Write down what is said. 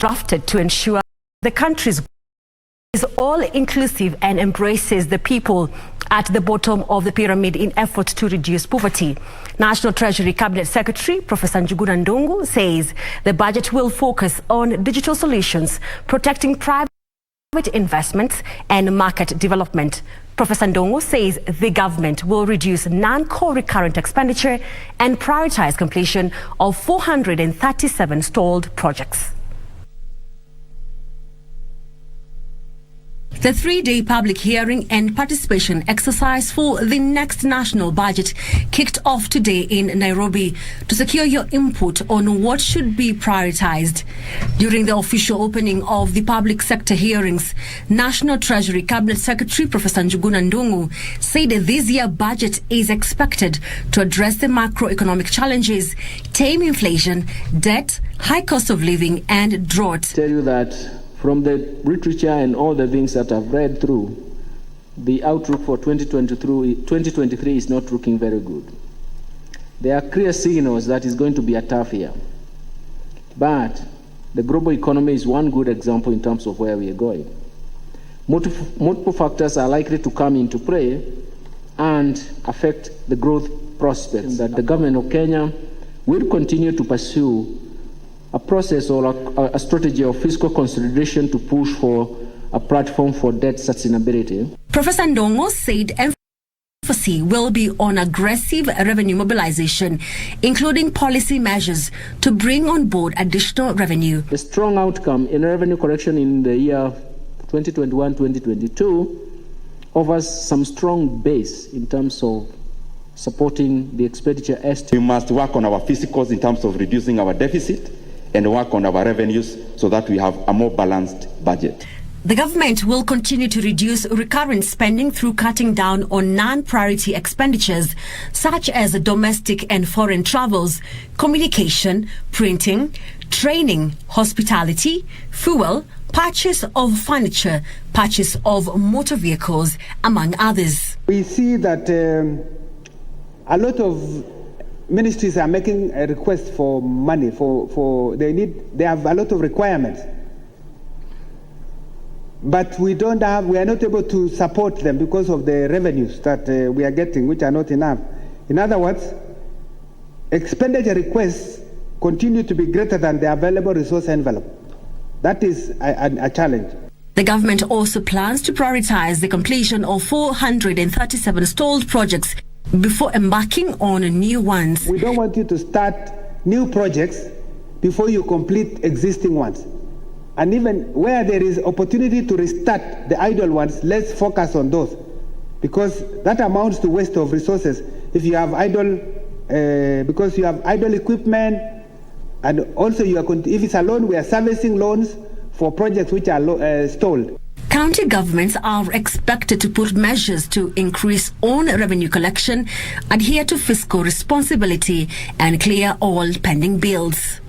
drafted to ensure the country's is all-inclusive and embraces the people at the bottom of the pyramid in efforts to reduce poverty. National Treasury Cabinet Secretary Prof Njuguna Ndung'u says the budget will focus on digital solutions, protecting private investments and market development. Professor Ndung'u says the government will reduce non-core recurrent expenditure and prioritize completion of 437 stalled projects. The three-day public hearing and participation exercise for the next national budget kicked off today in Nairobi to secure your input on what should be prioritized. During the official opening of the public sector hearings, National Treasury Cabinet Secretary Prof Njuguna Ndung'u said this year's budget is expected to address the macroeconomic challenges, tame inflation, debt, high cost of living and drought. Tell you that from the literature and all the things that I've read through, the outlook for 2023 is not looking very good. There are clear signals that it's going to be a tough year. But the global economy is one good example in terms of where we are going. Multiple factors are likely to come into play and affect the growth prospects that the government of Kenya will continue to pursue a process or a strategy of fiscal consolidation to push for a platform for debt sustainability. Professor Ndung'u said emphasis will be on aggressive revenue mobilization, including policy measures to bring on board additional revenue. The strong outcome in revenue collection in the year 2021-2022 offers some strong base in terms of supporting the expenditure estimate. We must work on our physicals in terms of reducing our deficit and work on our revenues so that we have a more balanced budget. The government will continue to reduce recurrent spending through cutting down on non-priority expenditures such as domestic and foreign travels, communication, printing, training, hospitality, fuel, purchase of furniture, purchase of motor vehicles, among others. We see that a lot of ministries are making a request for money they have a lot of requirements, but we are not able to support them because of the revenues that we are getting, which are not enough. In other words, expenditure requests continue to be greater than the available resource envelope. That is a challenge. The government also plans to prioritize the completion of 437 stalled projects before embarking on new ones. We don't want you to start new projects before you complete existing ones. And even where there is opportunity to restart the idle ones, let's focus on those, because that amounts to waste of resources. If you have idle, because you have idle equipment, and also if it's a loan, we are servicing loans for projects which are stalled. County governments are expected to put measures to increase own revenue collection, adhere to fiscal responsibility, and clear all pending bills.